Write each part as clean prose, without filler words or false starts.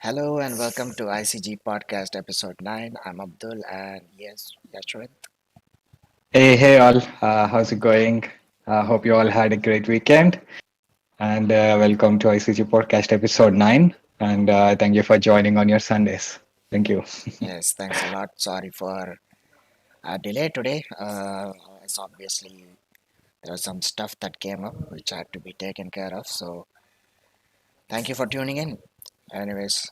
Hello and welcome to ICG Podcast Episode 9. I'm Abdul and Yesvanth. Hey all, how's it going? Hope you all had a great weekend and welcome to ICG Podcast Episode 9. And thank you for joining on your Sundays. Thank you. Yes, thanks a lot. Sorry for a delay today. It's obviously there was some stuff that came up which had to be taken care of. So thank you for tuning in. Anyways,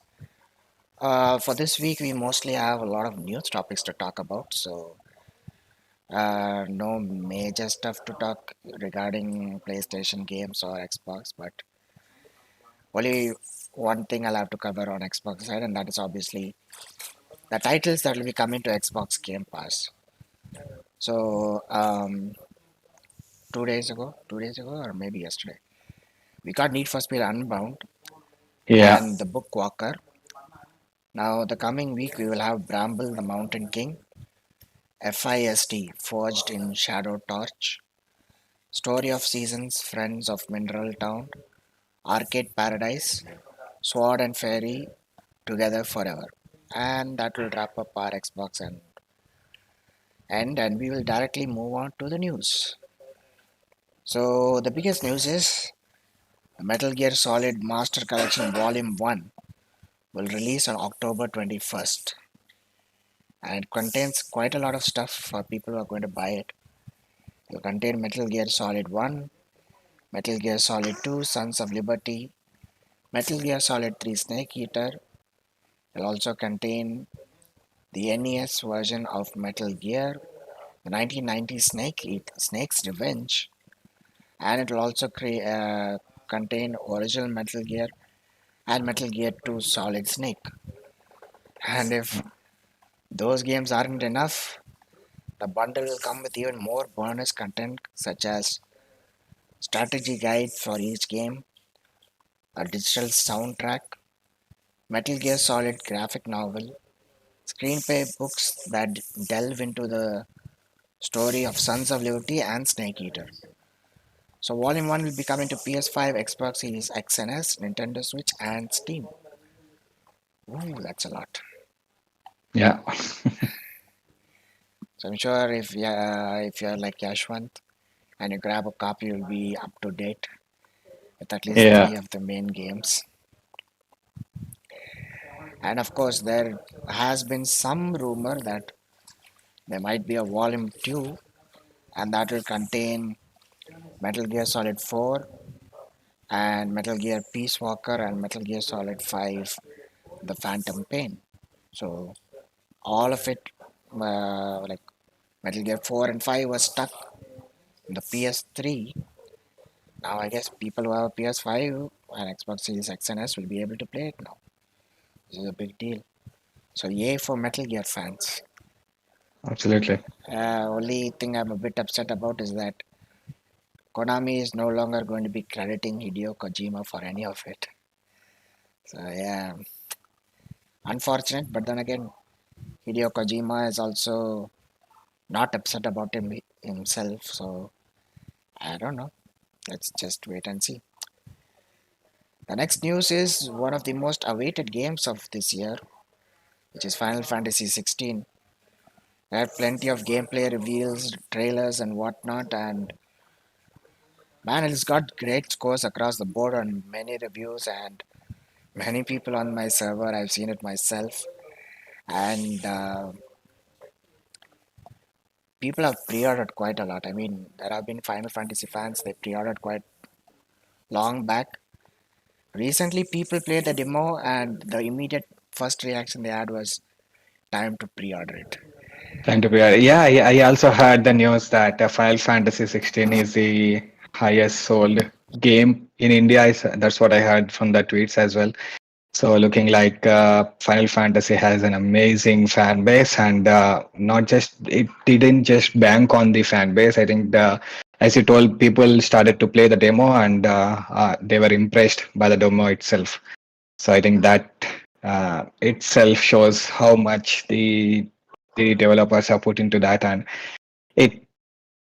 for this week we mostly have a lot of news topics to talk about. So no major stuff to talk regarding PlayStation games or Xbox, but only one thing I'll have to cover on Xbox side, and that is obviously the titles that will be coming to Xbox Game Pass. So 2 days ago, or maybe yesterday, we got Need for Speed Unbound Yeah, and the Book Walker. Now the coming week we will have Bramble the Mountain King, FIST Forged in Shadow Torch, Story of Seasons, Friends of Mineral Town, Arcade Paradise, Sword and Fairy Together Forever. And that will wrap up our Xbox and we will directly move on to the news. So the biggest news is Metal Gear Solid Master Collection Volume 1 will release on October 21st, and it contains quite a lot of stuff for people who are going to buy it. It will contain Metal Gear Solid 1, Metal Gear Solid 2 Sons of Liberty, Metal Gear Solid 3 Snake Eater. It will also contain the NES version of Metal Gear, the 1990 Snake's Revenge, and it will also contain original Metal Gear and Metal Gear 2 Solid Snake. And if those games aren't enough, the bundle will come with even more bonus content such as strategy guide for each game, a digital soundtrack, Metal Gear Solid graphic novel, screenplay books that delve into the story of Sons of Liberty and Snake Eater. So Volume 1 will be coming to PS5, Xbox Series X and S, Nintendo Switch and Steam. Ooh, that's a lot. yeah, So I'm sure if you're like Yashwant and you grab a copy, you'll be up to date with at least yeah. three of the main games. And of course, there has been some rumor that there might be a volume 2, and that will contain Metal Gear Solid 4 and Metal Gear Peace Walker and Metal Gear Solid 5 The Phantom Pain. So all of it, like Metal Gear 4 and 5 was stuck in the PS3. Now I guess people who have a PS5 and Xbox Series X and S will be able to play it now. This is a big deal. So yay for Metal Gear fans. Absolutely. Only thing I'm a bit upset about is that Konami is no longer going to be crediting Hideo Kojima for any of it. So yeah, unfortunate. But then again, Hideo Kojima is also not upset about himself. So I don't know. Let's just wait and see. The next news is one of the most awaited games of this year, which is Final Fantasy XVI. There are plenty of gameplay reveals, trailers, and whatnot, and man, it's got great scores across the board on many reviews and many people on my server. I've seen it myself, and people have pre-ordered quite a lot. I mean, there have been Final Fantasy fans they pre-ordered quite long back. Recently, people played the demo, and the immediate first reaction they had was time to pre-order it. Thank you. Yeah, I also heard the news that Final Fantasy 16 is the highest sold game in India. That's what I heard from the tweets as well. So looking like Final Fantasy has an amazing fan base, and not just it didn't just bank on the fan base. I think as you told, people started to play the demo, and they were impressed by the demo itself. So I think that itself shows how much the developers are put into that, and it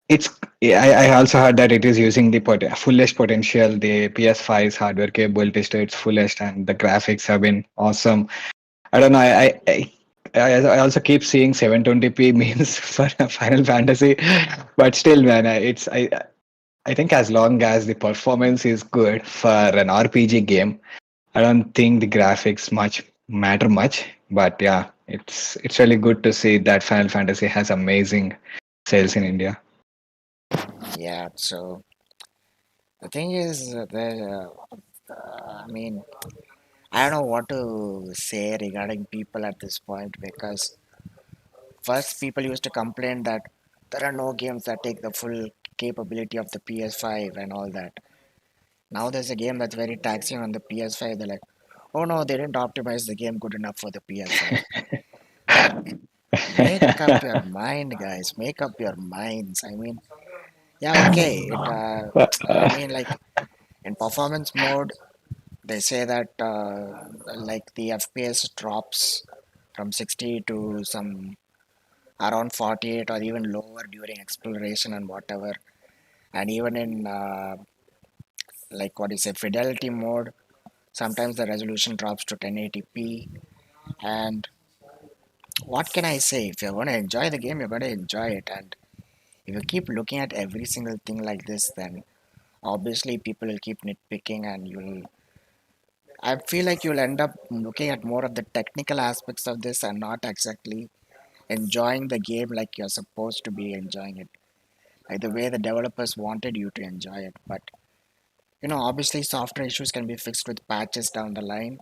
It's I also heard that it is using the fullest potential. The PS5's hardware capabilities to its fullest, and the graphics have been awesome. I don't know. I also keep seeing 720p memes for Final Fantasy, but still, man, I think as long as the performance is good for an RPG game, I don't think the graphics much matter much. But yeah, it's really good to see that Final Fantasy has amazing sales in India. Yeah, so the thing is, I mean, I don't know what to say regarding people at this point because first people used to complain that there are no games that take the full capability of the PS5 and all that. Now there's a game that's very taxing on the PS5. They're like, oh no, they didn't optimize the game good enough for the PS5. Like, make up your mind, guys. Make up your minds. I mean, yeah, okay. I mean, like in performance mode, they say that like the FPS drops from 60 to some around 48 or even lower during exploration and whatever. And even in like what is a fidelity mode, sometimes the resolution drops to 1080p. And what can I say? If you're going to enjoy the game, you're going to enjoy it. And if you keep looking at every single thing like this, then obviously people will keep nitpicking and you'll. I feel like you'll end up looking at more of the technical aspects of this and not exactly enjoying the game like you're supposed to be enjoying it, like the way the developers wanted you to enjoy it. But obviously, software issues can be fixed with patches down the line.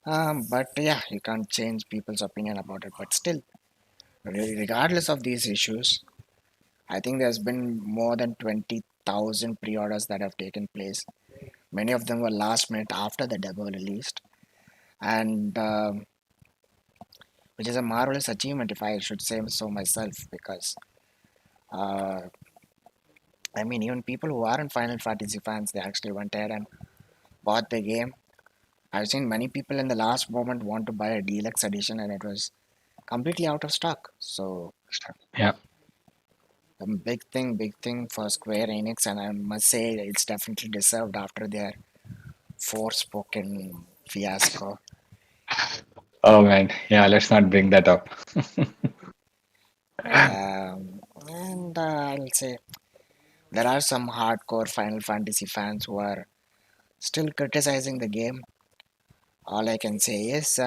But yeah, you can't change people's opinion about it. But still, regardless of these issues, I think there's been more than 20,000 pre-orders that have taken place. Many of them were last minute after the demo released, and which is a marvelous achievement, if I should say so myself, because uh, I mean, even people who aren't Final Fantasy fans, they actually went ahead and bought the game. I've seen many people in the last moment want to buy a deluxe edition, and it was completely out of stock. So, Yeah. a big thing for Square Enix, and I must say it's definitely deserved after their Forspoken fiasco. Oh man, yeah. Let's not bring that up. And I'll say there are some hardcore Final Fantasy fans who are still criticizing the game. All I can say is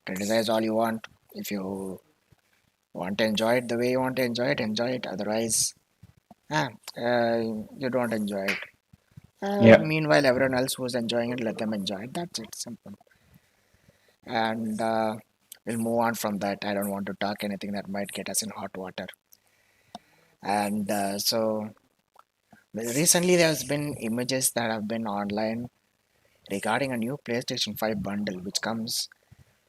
criticize all you want. If you want to enjoy it the way you want to enjoy it, enjoy it. Otherwise, ah, uh, you don't enjoy it. Yeah. Meanwhile, everyone else who's enjoying it, let them enjoy it. That's it, simple. And we'll move on from that. I don't want to talk anything that might get us in hot water. And so recently, there's been images that have been online regarding a new PlayStation 5 bundle, which comes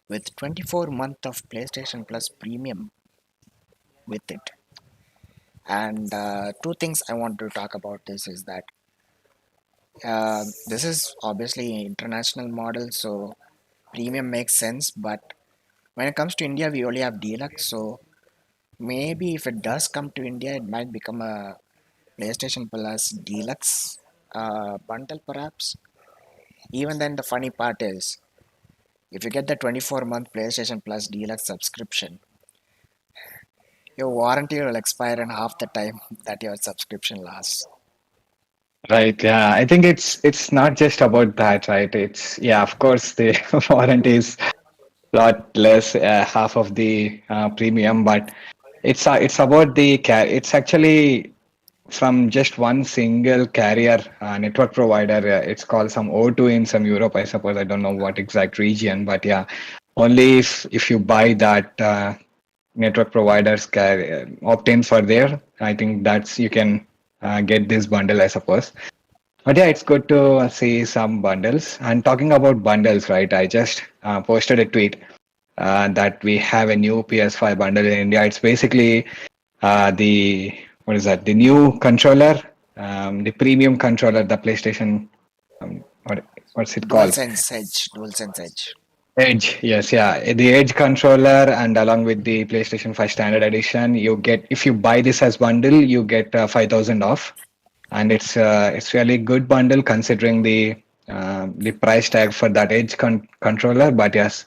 with 24 month of PlayStation Plus Premium with it. And two things I want to talk about this is that this is obviously an international model, so premium makes sense. But when it comes to India, we only have deluxe. So maybe if it does come to India, it might become a PlayStation Plus deluxe bundle, perhaps. Even then, the funny part is if you get the 24-month PlayStation Plus deluxe subscription, your warranty will expire in half the time that your subscription lasts. Right. Yeah. I think it's not just about that, right? It's yeah. Of course, the warranty is lot less, half of the premium, but it's about the it's actually from just one single carrier network provider. It's called some O2 in some Europe, I suppose. I don't know what exact region, but yeah, only if you buy that network providers opt in for there. I think that's you can get this bundle, I suppose. But yeah, it's good to see some bundles. And talking about bundles, right? I just posted a tweet that we have a new PS5 bundle in India. It's basically the what is that? The new controller, the premium controller, the PlayStation. What's it called? DualSense Edge. Edge, yes, yeah. The Edge controller and along with the PlayStation 5 Standard Edition, you get if you buy this as bundle, you get 5,000 off, and it's really good bundle considering the price tag for that Edge controller. But yes,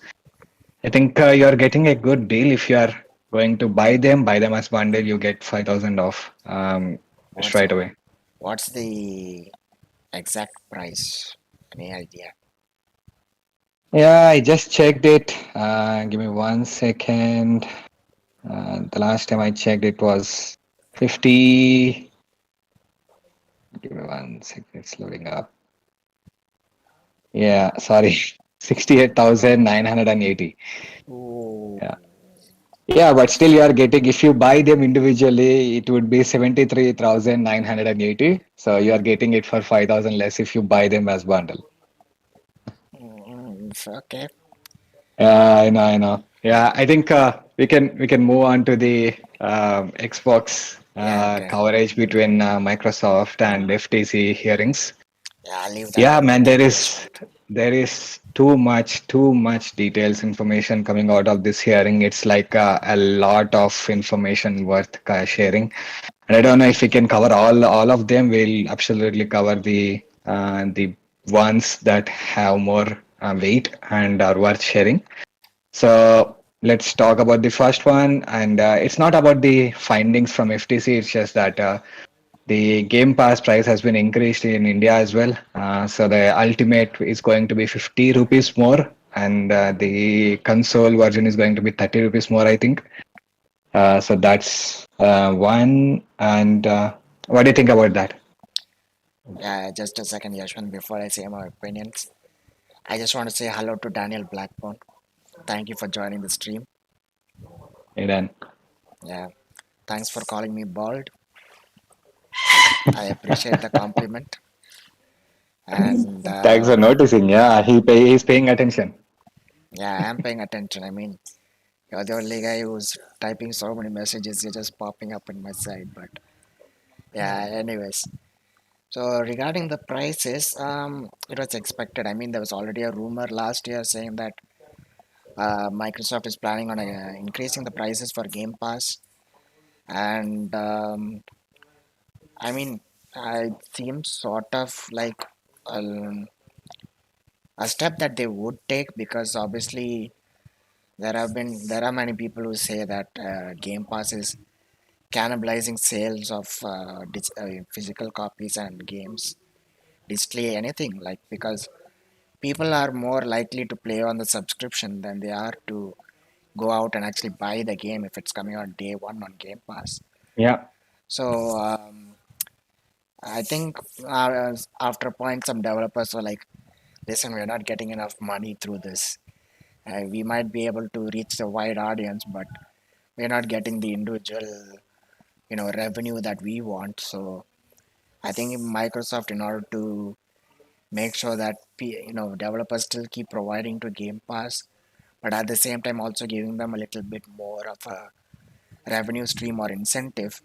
I think you're getting a good deal if you are going to buy them as bundle. You get 5,000 off What's straight away. what's the exact price? Any idea? Yeah, I just checked it. Give me 1 second. The last time I checked, it was 50. Give me 1 second. It's loading up. Yeah, sorry. 68,980. Oh, Yeah. Yeah, but still you are getting, if you buy them individually, it would be 73,980. So you are getting it for 5,000 less if you buy them as bundle. okay. Yeah, I know, I know. Yeah, I think we can move on to the Xbox Yeah, okay. coverage between Microsoft and FTC hearings. Yeah, I'll leave that Yeah, man, to there is Yesvanth. there is too much details information coming out of this hearing. It's like a lot of information worth sharing. And I don't know if we can cover all of them. We'll absolutely cover the ones that have more weight and are worth sharing. So let's talk about the first one. And it's not about the findings from FTC. It's just that the Game Pass price has been increased in India as well. So the ultimate is going to be 50 rupees more, and the console version is going to be 30 rupees more, I think. So that's one. And what do you think about that? Yeah, just a second, Yashwant, before I say my opinions. I just want to say hello to Daniel Blackburn. Thank you for joining the stream. Then Yeah, thanks for calling me bald. I appreciate the compliment. And thanks for noticing. Yeah, he's paying attention. yeah, I'm paying attention. I mean, you're the only guy who's typing so many messages, you're just popping up in my side. But yeah, anyways. So regarding the prices, it was expected. I mean, there was already a rumor last year saying that Microsoft is planning on increasing the prices for Game Pass, and I mean, it seems sort of like um, a step that they would take because obviously there are many people who say that Game Pass is cannibalizing sales of physical copies and games, digitally anything like because people are more likely to play on the subscription than they are to go out and actually buy the game if it's coming on day one on Game Pass. Yeah, So I think after a point, some developers were like, "Listen, we're not getting enough money through this. We might be able to reach a wide audience, but we're not getting the individual, revenue that we want." So I think Microsoft, in order to make sure that developers still keep providing to Game Pass, but at the same time also giving them a little bit more of a revenue stream or incentive.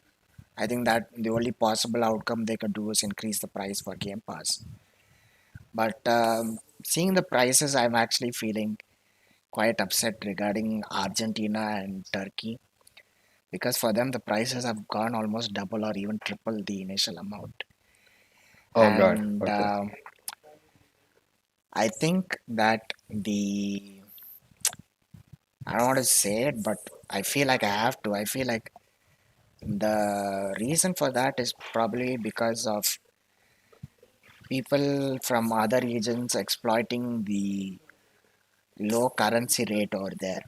I think that the only possible outcome they could do is increase the price for Game Pass. But seeing the prices, I'm actually feeling quite upset regarding Argentina and Turkey because for them the prices have gone almost double or even triple the initial amount. oh God. And Okay. I think that I don't want to say it, but I feel like I have to. I feel like the reason for that is probably because of people from other regions exploiting the low currency rate over there.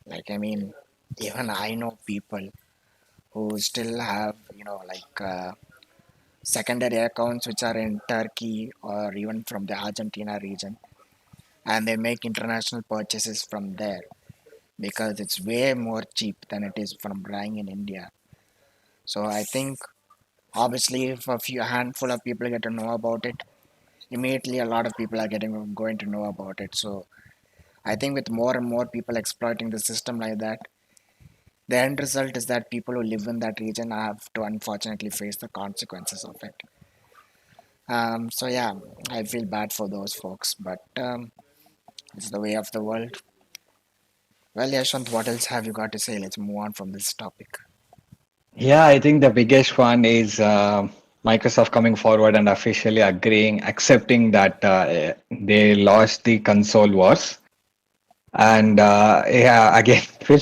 Like, I mean, even I know people who still have, secondary accounts which are in Turkey or even from the Argentina region, and they make international purchases from there because it's way more cheap than it is from buying in India. So I think obviously if a few handful of people get to know about it, immediately a lot of people are getting going to know about it. So I think with more and more people exploiting the system like that, the end result is that people who live in that region have to unfortunately face the consequences of it. So yeah, I feel bad for those folks, but It's the way of the world. Well, Yashwant, what else have you got to say? Let's move on from this topic. Yeah, I think the biggest one is Microsoft coming forward and officially agreeing, accepting that they lost the console wars. And yeah, again, Phil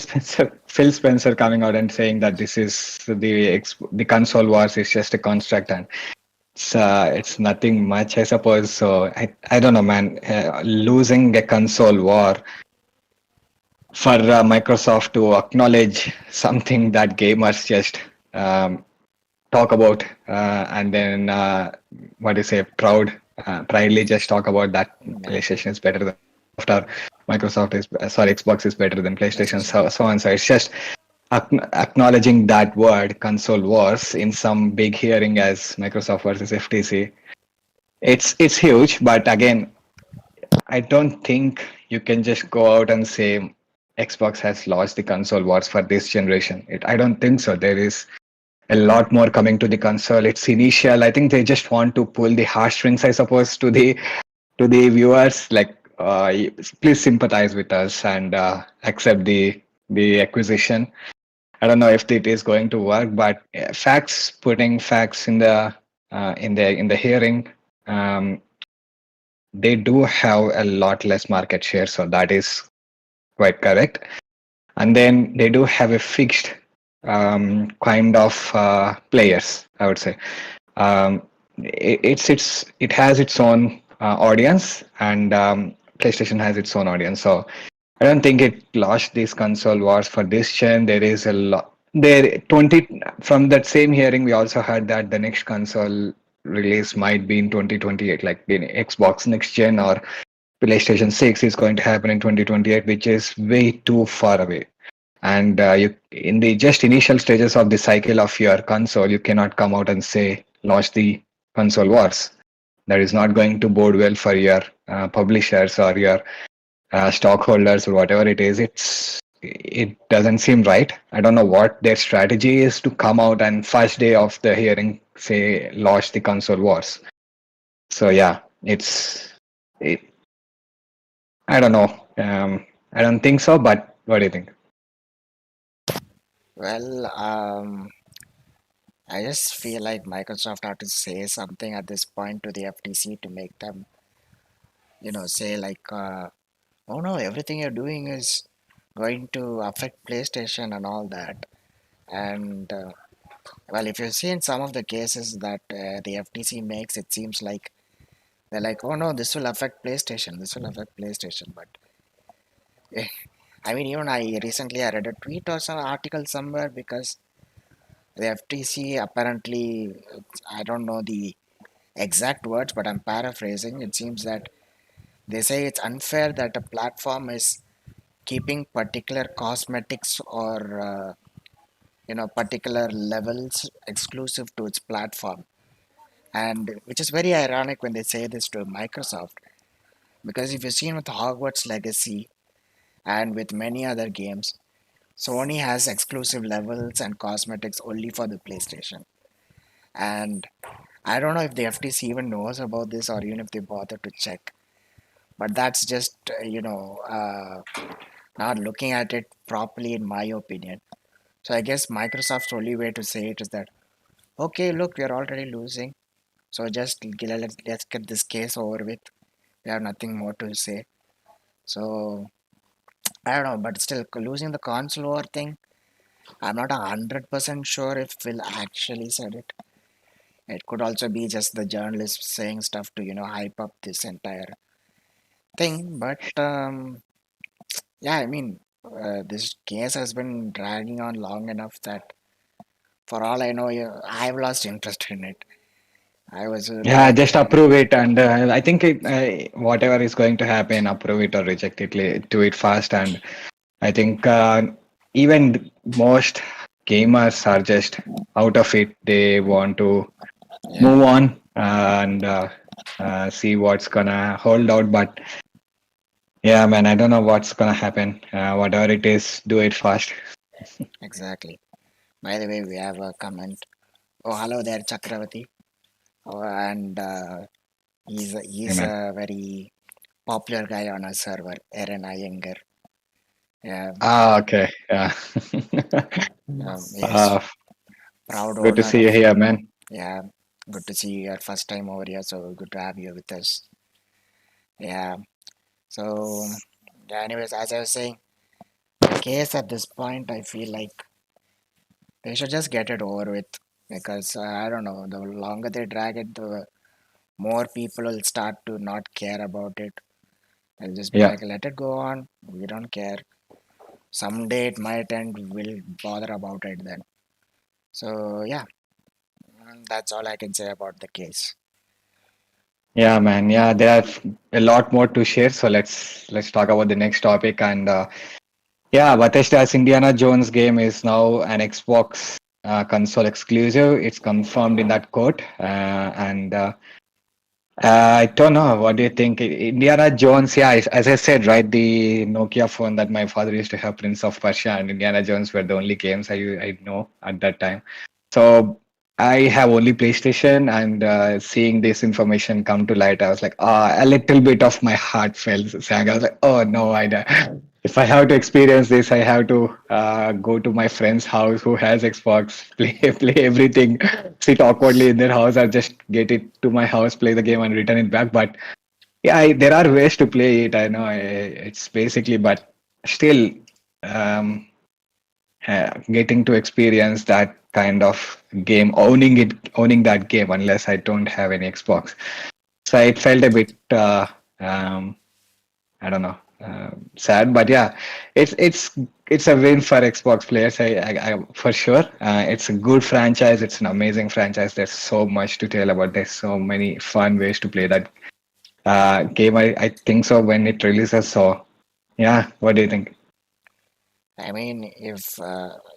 Spencer coming out and saying that this is the console wars is just a construct, and it's nothing much, I suppose. So I don't know, man. Losing a console war for Microsoft to acknowledge something that gamers just um, talk about, and then what do you say, proudly just talk about that Yeah, PlayStation is better than Microsoft, or Microsoft is sorry, Xbox is better than PlayStation, PlayStation. so on. So it's just acknowledging that word console wars in some big hearing as Microsoft versus FTC. It's huge, but again, I don't think you can just go out and say Xbox has lost the console wars for this generation. I don't think so. There is a lot more coming to the console. It's initial. I think they just want to pull the heartstrings, I suppose, to the viewers. Like, please sympathize with us and accept the acquisition. I don't know if it is going to work, but putting facts in the hearing, um, they do have a lot less market share, so that is quite correct. And then they do have a fixed kind of players, I would say. It has its own audience, and PlayStation has its own audience. So I don't think it lost these console wars for this gen. There is a lot. There 20 from that same hearing, we also heard that the next console release might be in 2028, like the Xbox next gen or PlayStation 6 is going to happen in 2028, which is way too far away. And you in the just initial stages of the cycle of your console, you cannot come out and say launch the console wars. That is not going to bode well for your publishers or your stockholders or whatever it is. It doesn't seem right. I don't know what their strategy is to come out and first day of the hearing say launch the console wars. So yeah, it, I don't know. I don't think so. But what do you think? Well, I just feel like Microsoft have to say something at this point to the FTC to make them, say like, oh no, everything you're doing is going to affect PlayStation and all that. And well, if you've seen some of the cases that the FTC makes, it seems like they're like, oh no, this will affect PlayStation. This will affect PlayStation. But eh, I mean, even I read a tweet or some article somewhere because the FTC apparently, I don't know the exact words, but I'm paraphrasing. It seems that they say it's unfair that a platform is keeping particular cosmetics or particular levels exclusive to its platform, and which is very ironic when they say this to Microsoft, because if you've seen with Hogwarts Legacy and with many other games, Sony has exclusive levels and cosmetics only for the PlayStation. And I don't know if the FTC even knows about this or even if they bother to check. But that's just, not looking at it properly, in my opinion. So I guess Microsoft's only way to say it is that, okay, look, we're already losing. So just let's get this case over with. We have nothing more to say. So I don't know, but still losing the console war thing, I'm not 100% sure if Phil actually said it. It could also be just the journalist saying stuff to hype up this entire thing. But yeah, I mean, this case has been dragging on long enough that, for all I know, I've lost interest in it. I was Yeah, like, just approve it, and I think whatever is going to happen, approve it or reject it. Do it fast, and I think even most gamers are just out of it. They want to yeah, move on and see what's gonna hold out. But yeah, man, I don't know what's gonna happen. Whatever it is, do it fast. exactly. By the way, we have a comment. Oh, hello there, Chakravati. Oh, and he's Hey, he's man. a very popular guy on our server, Aaron Iyengar. Yeah, Ah, okay. Yeah. yes, uh, proud Good to owner see of. you here, man. Yeah, good to see you your first time over here. So good to have you with us. Yeah. So, yeah, anyways, as I was saying, the case at this point, I feel like they should just get it over with because I don't know. The longer they drag it, the more people will start to not care about it. They'll just be Yeah. like, let it go on. We don't care. Someday it might end. We'll bother about it then. So yeah, that's all I can say about the case. Yeah, man. Yeah, there are a lot more to share. So let's talk about the next topic. And yeah, Bethesda's Indiana Jones game is now an Xbox console exclusive. It's confirmed in that court. And I don't know. What do you think? Indiana Jones, yeah, as I said, right? The Nokia phone that my father used to have, Prince of Persia and Indiana Jones were the only games I know at that time. So I have only PlayStation, and seeing this information come to light, I was like, a little bit of my heart fell. Sang. I was like, oh no, if I have to experience this, I have to go to my friend's house who has Xbox, play everything, sit awkwardly in their house, or just get it to my house, play the game, and return it back. But yeah, there are ways to play it. I know it's basically, but still. Um, Getting to experience that kind of game, owning that game, unless I don't have any Xbox. So it felt a bit, um, I don't know, sad, but yeah, it's a win for Xbox players. I for sure. It's a good franchise. It's an amazing franchise. There's so much to tell about. There's so many fun ways to play that game. I think so when it releases. So yeah, what do you think? I mean, if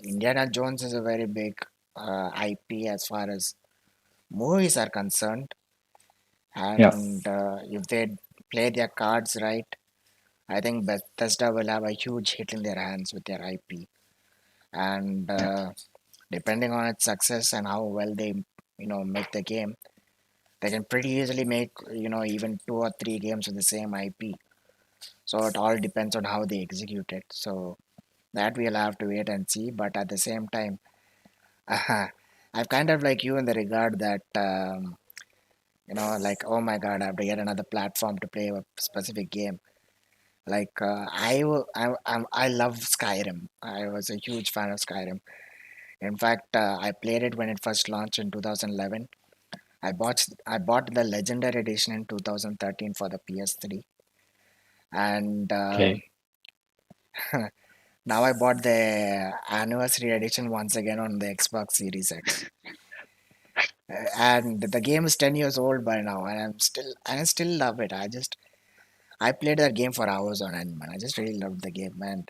Indiana Jones is a very big IP as far as movies are concerned, Yeah, and if they play their cards right, I think Bethesda will have a huge hit in their hands with their IP. And yeah, depending on its success and how well they, make the game, they can pretty easily make, even two or three games with the same IP. So it all depends on how they execute it. So that we'll have to wait and see. But at the same time, I'm kind of like you in the regard that, like, oh my God, I have to get another platform to play a specific game. Like I love Skyrim. I was a huge fan of Skyrim. In fact, I played it when it first launched in 2011. I bought the Legendary Edition in 2013 for the PS3, and okay. now I bought the Anniversary Edition once again on the Xbox Series X. And the game is 10 years old by now, and I still love it. I played that game for hours on end, man. I just really loved the game, man.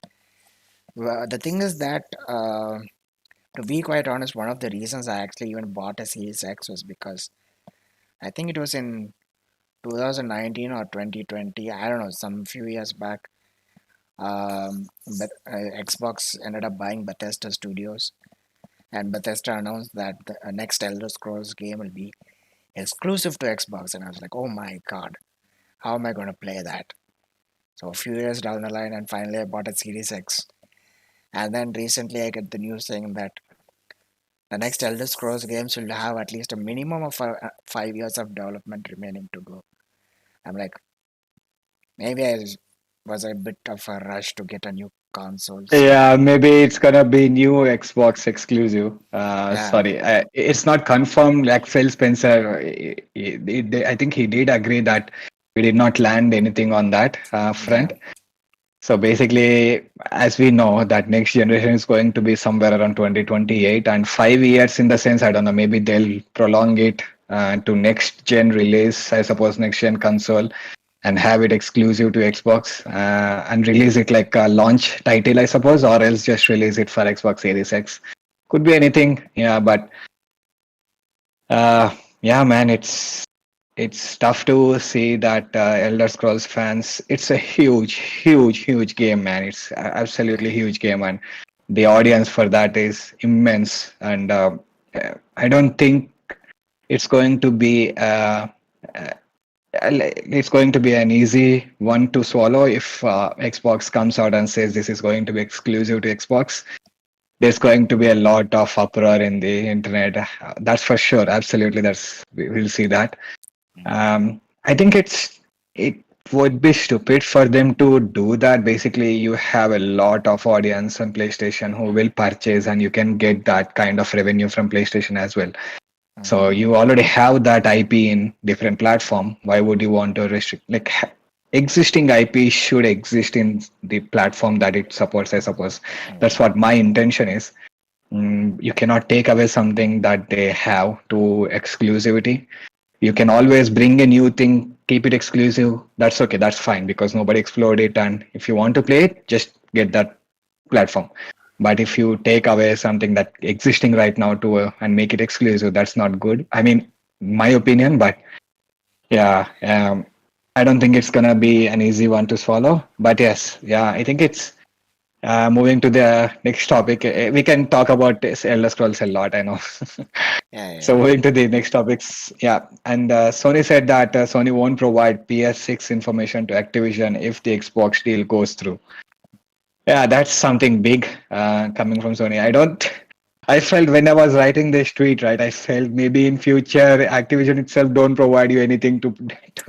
The thing is that, to be quite honest, one of the reasons I actually even bought a Series X was because I think it was in 2019 or 2020. I don't know, some few years back. But Xbox ended up buying Bethesda Studios, and Bethesda announced that the next Elder Scrolls game will be exclusive to Xbox. And I was like, oh my god, how am I going to play that? So a few years down the line, and finally I bought a Series X. And then recently I get the news saying that the next Elder Scrolls games will have at least a minimum of 5 years of development remaining to go. I'm like, maybe was a bit of a rush to get a new console. So Yeah, maybe it's gonna be new Xbox exclusive. yeah, Sorry, it's not confirmed. Like Phil Spencer, I think he did agree that we did not land anything on that yeah, front. So basically, as we know, that next generation is going to be somewhere around 2028, and 5 years in the sense, I don't know, maybe they'll prolong it to next gen release, I suppose, next gen console, and have it exclusive to Xbox and release it like a launch title, I suppose, or else just release it for Xbox Series X. Could be anything, yeah, but yeah, man, it's tough to see that Elder Scrolls fans. It's a huge game, man. It's absolutely huge game, and the audience for that is immense. And I don't think it's going to be It's going to be an easy one to swallow if Xbox comes out and says this is going to be exclusive to Xbox. There's going to be a lot of uproar in the internet. That's for sure. Absolutely, we'll see that. I think it would be stupid for them to do that. Basically, you have a lot of audience on PlayStation who will purchase, and you can get that kind of revenue from PlayStation as well. So Mm-hmm. you already have that IP in different platform. Why would you want to restrict? Like existing IP should exist in the platform that it supports. I suppose that's what my intention is. You cannot take away something that they have to exclusivity. You can always bring a new thing, keep it exclusive. That's okay. That's fine because nobody explored it. And if you want to play it, just get that platform. But if you take away something that existing right now to and make it exclusive, that's not good. I mean, my opinion, but yeah, I don't think it's gonna be an easy one to swallow. But yes, yeah, I think it's moving to the next topic. We can talk about this Elder Scrolls a lot. I know. Yeah, So yeah. moving to the next topics, yeah, and Sony said that Sony won't provide PS6 information to Activision if the Xbox deal goes through. Yeah, that's something big coming from Sony. I don't. I felt when I was writing this tweet, right? I felt maybe in future Activision itself don't provide you anything to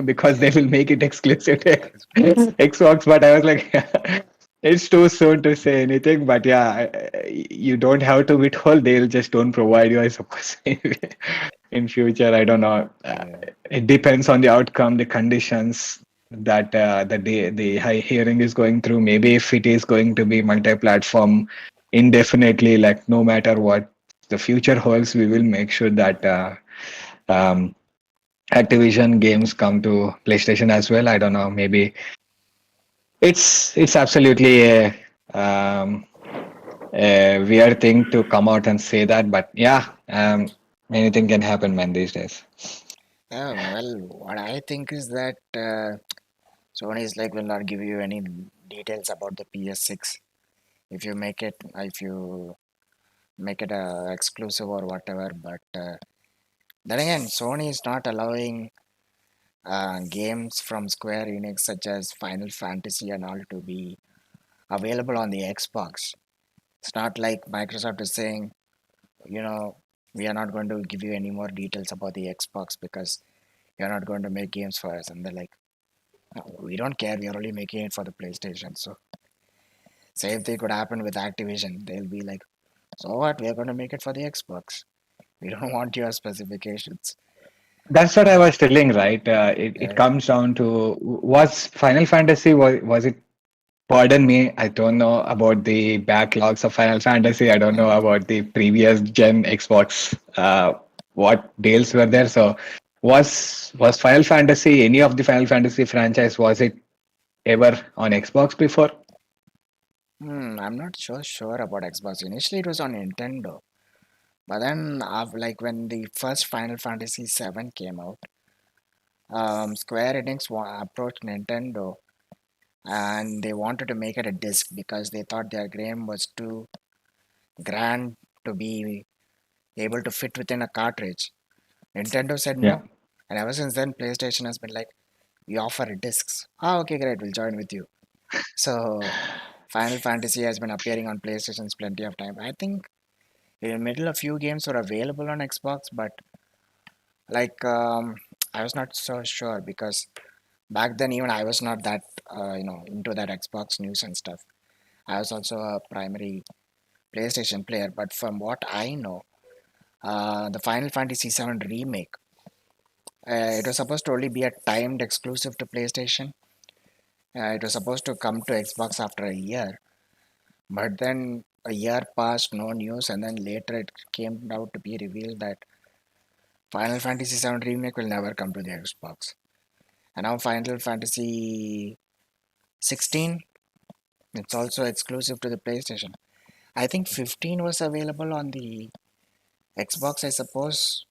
because they Yeah. will make it exclusive to Xbox. Xbox. But I was like, it's too soon to say anything. But yeah, you don't have to withhold. They'll just don't provide you, I suppose. In future, I don't know. Yeah. It depends on the outcome, the conditions that the high hearing is going through. Maybe if it is going to be multi-platform indefinitely, like no matter what the future holds, we will make sure that um, Activision games come to PlayStation as well. I don't know. Maybe it's absolutely um, a weird thing to come out and say that, but yeah, anything can happen, man, these days. Well, what I think is that Sony is like will not give you any details about the PS6 if you make it exclusive or whatever. But then again, Sony is not allowing games from Square Enix such as Final Fantasy and all to be available on the Xbox. It's not like Microsoft is saying, you know, we are not going to give you any more details about the Xbox because you're not going to make games for us. And they're like, "No, we don't care. We are only making it for the PlayStation." So same thing could happen with Activision. They'll be like, so what? We are going to make it for the Xbox. We don't want your specifications. That's what I was telling, right? It Yeah. comes down to was Final Fantasy was it? Pardon me, I don't know about the backlogs of Final Fantasy. I don't know about the previous gen Xbox. What deals were there? So was Final Fantasy any of the Final Fantasy franchise? Was it ever on Xbox before? I'm not so sure about Xbox. Initially, it was on Nintendo, but then, like when the first Final Fantasy VII came out, Square Enix approached Nintendo and they wanted to make it a disc because they thought their game was too grand to be able to fit within a cartridge. Nintendo said Yeah. no, and ever since then, PlayStation has been like, "We offer discs." Ah, okay, great, we'll join with you. So, Final Fantasy has been appearing on PlayStation's plenty of time. I think in the middle, a few games were available on Xbox, but like I was not so sure because back then even I was not that into that Xbox news and stuff. I was also a primary PlayStation player, but from what I know, the Final Fantasy VII remake, it was supposed to only be a timed exclusive to PlayStation. It was supposed to come to Xbox after a year, but then a year passed, no news, and then later it came out to be revealed that Final Fantasy VII remake will never come to the Xbox. And now Final Fantasy 16, it's also exclusive to the PlayStation. I think 15 was available on the Xbox, I suppose.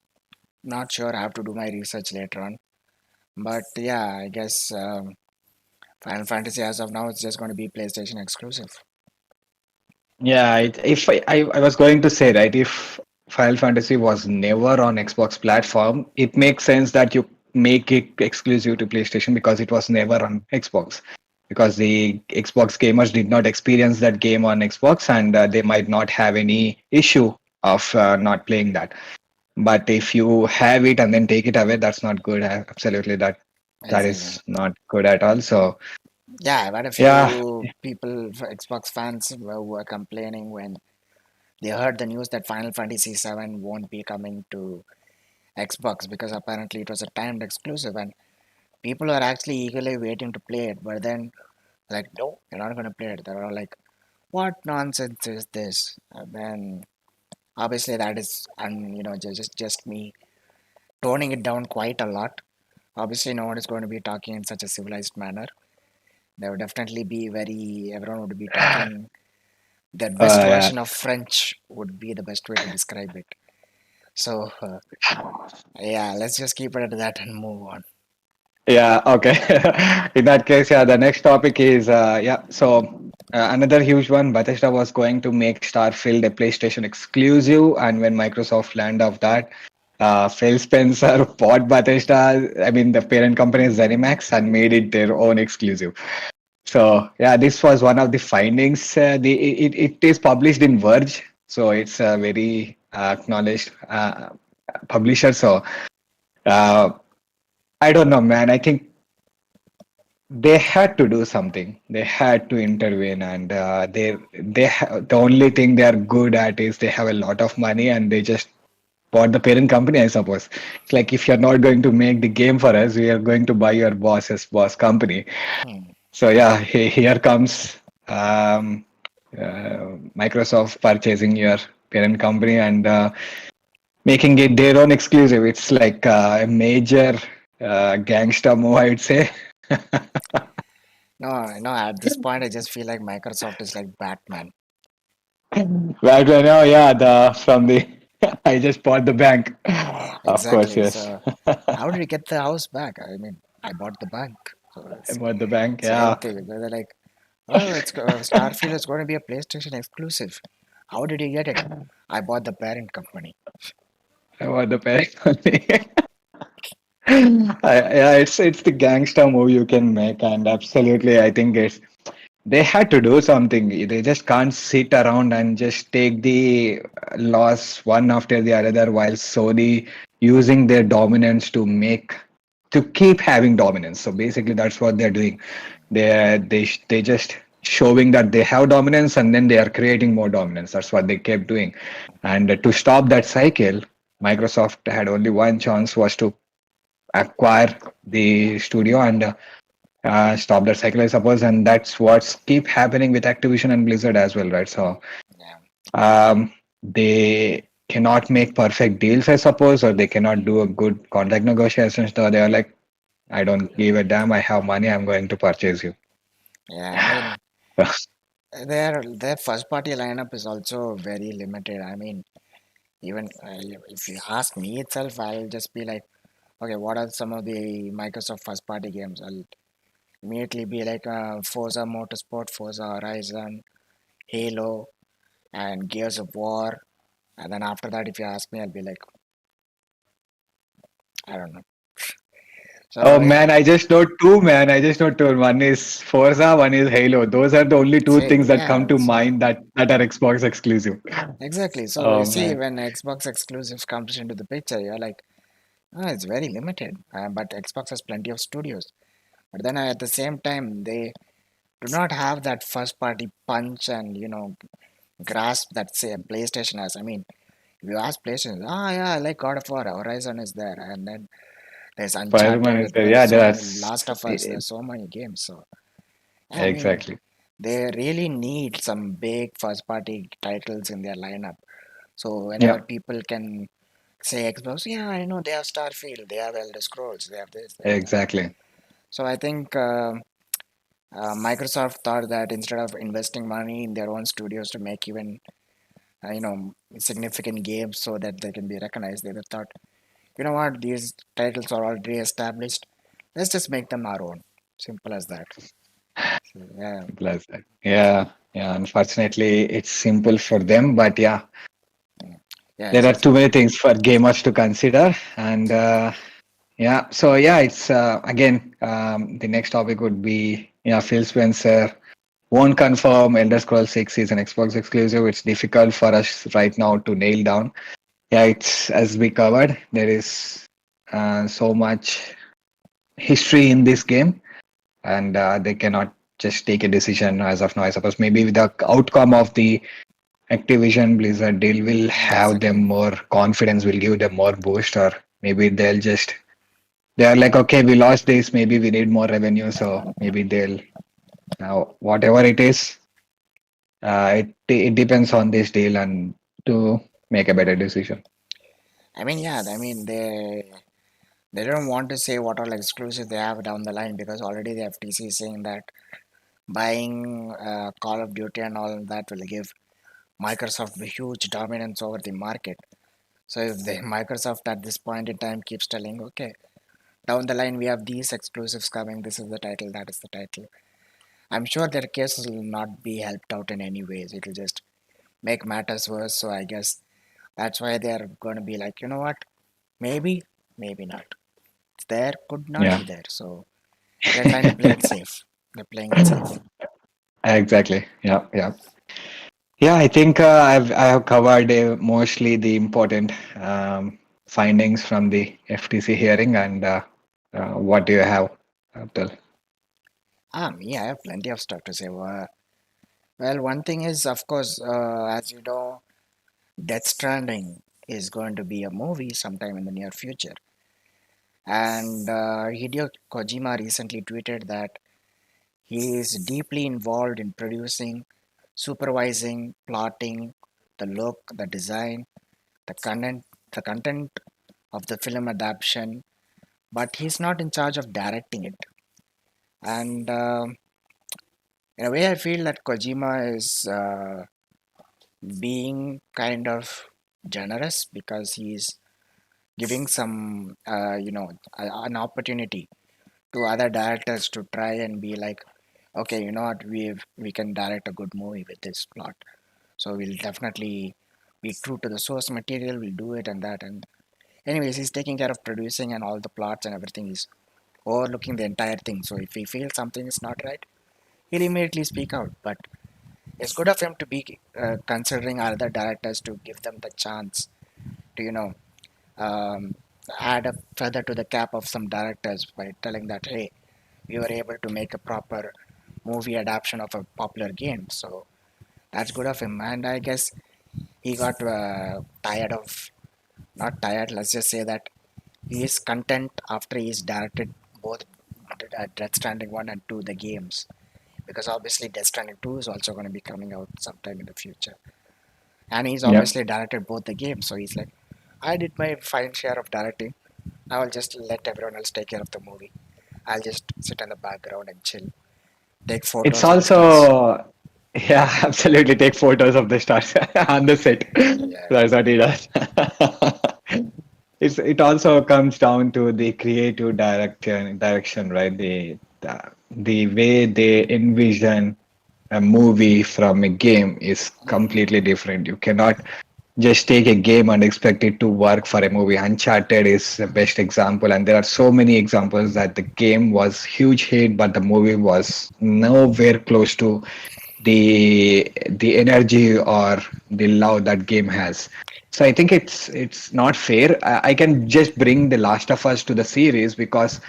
Not sure. I have to do my research later on. But yeah, I guess Final Fantasy as of now it's just going to be PlayStation exclusive. Yeah, if I was going to say, right, if Final Fantasy was never on Xbox platform, it makes sense that you make it exclusive to PlayStation because it was never on Xbox. Because the Xbox gamers did not experience that game on Xbox, and they might not have any issue of not playing that. But if you have it and then take it away, that's not good. Absolutely, that Exactly. is not good at all. So Yeah, I've had a yeah, few people, Xbox fans, who were complaining when they heard the news that Final Fantasy VII won't be coming to Xbox because apparently it was a timed exclusive and people are actually eagerly waiting to play it. But then, like, no, you're not going to play it. They're all like, what nonsense is this? And then, obviously, that is, and just me toning it down quite a lot. Obviously, no one is going to be talking in such a civilized manner. There would definitely be everyone would be talking. Their best yeah. version of French would be the best way to describe it. So, yeah, let's just keep it at that and move on. Yeah, okay. In that case, yeah, the next topic is yeah. So another huge one, Bethesda was going to make Starfield a PlayStation exclusive, and when Microsoft learned of that, Phil Spencer bought Bethesda. I mean, the parent company is ZeniMax, and made it their own exclusive. So yeah, this was one of the findings. It is published in Verge, so it's a very acknowledged publisher. So. Uh, I don't know, man. I think they had to do something. They had to intervene, and the only thing they are good at is they have a lot of money, and they just bought the parent company. I suppose it's like if you're not going to make the game for us, we are going to buy your boss's boss company. Hmm. So yeah, here comes Microsoft purchasing your parent company and making it their own exclusive. It's like a major gangster move, I'd say. No, no, at this point, I just feel like Microsoft is like Batman. Right now, yeah, the from the I just bought the bank. Of course, Exactly. yes. So, how did you get the house back? I mean, I bought the bank. So, I it's bought the bank, same yeah. thing. They're like, oh, Starfield is going to be a PlayStation exclusive. How did you get it? I bought the parent company. I bought the bank only. Yeah, it's the gangster move you can make, and absolutely, I think they had to do something. They just can't sit around and just take the loss one after the other while Sony using their dominance to keep having dominance. So basically, that's what they're doing. They just showing that they have dominance and then they are creating more dominance. That's what they kept doing. And to stop that cycle, Microsoft had only one chance was to acquire the studio and stop that cycle, I suppose. And that's what's keep happening with Activision and Blizzard as well, right? So Yeah, they cannot make perfect deals, I suppose, or they cannot do a good contract negotiations. So they are like, I don't give a damn. I have money. I'm going to purchase you. yeah. I mean, their first party lineup is also very limited. I mean, even if you ask me itself, I'll just be like, okay, what are some of the Microsoft first party games? I'll immediately be like Forza Motorsport, Forza Horizon, Halo, and Gears of War. And then after that, if you ask me, I'll be like, I don't know. Oh So yeah, man, I just know two, man. I just know two. One is Forza, one is Halo. Those are the only two see, things that come yeah, to so mind that are Xbox exclusive. exactly. So you Oh see, man. when Xbox exclusives comes into the picture, you're like, oh, it's very limited. But Xbox has plenty of studios. But then at the same time, they do not have that first party punch and grasp that say PlayStation has. I mean, if you ask PlayStation, yeah, I like God of War, Horizon is there, and then there's Spiderman is Uncharted, there. there's Yeah, so there are many Last of Us, there's so many games. So yeah, I mean, exactly. they really need some big first party titles in their lineup. So Yeah, whenever people can say Xbox, yeah, I know they have Starfield, they have Elder Scrolls, they have this, they have that. exactly. So I think Microsoft thought that instead of investing money in their own studios to make even significant games so that they can be recognized, they thought, you know what, these titles are already established. Let's just make them our own. Simple as that. So, yeah, Simple as that. Yeah, yeah. Unfortunately, it's simple for them, but yeah, yeah, there it's are just too many things for gamers to consider, and Yeah. So yeah, it's again the next topic would be yeah, Phil Spencer won't confirm Elder Scrolls 6 is an Xbox exclusive. It's difficult for us right now to nail down. Yeah, it's as we covered. There is so much history in this game, and they cannot just take a decision as of now. I suppose maybe with the outcome of the Activision Blizzard deal will have them Exactly. more confidence, will give them more boost, or maybe they are like, okay, we lost this, maybe we need more revenue, so maybe they'll now whatever it is, it depends on this deal and to make a better decision. I mean, yeah, I mean they don't want to say what all exclusive they have down the line because already the FTC is saying that buying Call of Duty and all that will give Microsoft a huge dominance over the market. So if the Microsoft at this point in time keeps telling, okay, down the line we have these exclusives coming, this is the title, that is the title. I'm sure their cases will not be helped out in any ways. It will just make matters worse. So I guess that's why they're going to be like, you know what, maybe, maybe not. It's there, could not Yeah. be there. So they're trying to play it safe. They're playing it safe. Exactly. Yeah, yeah. Yeah, I think I have covered mostly the important findings from the FTC hearing, and what do you have, Abdul? Me, I have plenty of stuff to say. Well, one thing is, of course, as you know, Death Stranding is going to be a movie sometime in the near future. And Hideo Kojima recently tweeted that he is deeply involved in producing, supervising, plotting, the look, the design, the content of the film adaptation, but he's not in charge of directing it. And in a way, I feel that Kojima is being kind of generous because he's giving some, an opportunity to other directors to try and be like, okay, you know what, we can direct a good movie with this plot, so we'll definitely be true to the source material, we'll do it and that. And anyways, he's taking care of producing and all the plots and everything. He's overlooking the entire thing. So if he feels something is not right, he'll immediately speak out. But it's good of him to be considering other directors to give them the chance to, um, add a feather to the cap of some directors by telling that, hey, we were able to make a proper movie adaptation of a popular game. So that's good of him. And I guess he got tired of, not tired, let's just say that he is content after he's directed both Death Stranding 1 and 2, the games. Because obviously Death Stranding 2 is also going to be coming out sometime in the future. And he's Yeah. obviously directed both the games. So he's like, I did my fine share of directing. Now I'll just let everyone else take care of the movie. I'll just sit in the background and chill, take It's photos of the stars. also, yeah, absolutely take photos of the stars on the set. Yeah, That's what he does. It also comes down to the creative direction, right? The way they envision a movie from a game is completely different. You cannot just take a game and expect it to work for a movie. Uncharted is the best example, and there are so many examples that the game was huge hit, but the movie was nowhere close to the energy or the love that game has. So I think it's not fair. I can just bring The Last of Us to the series because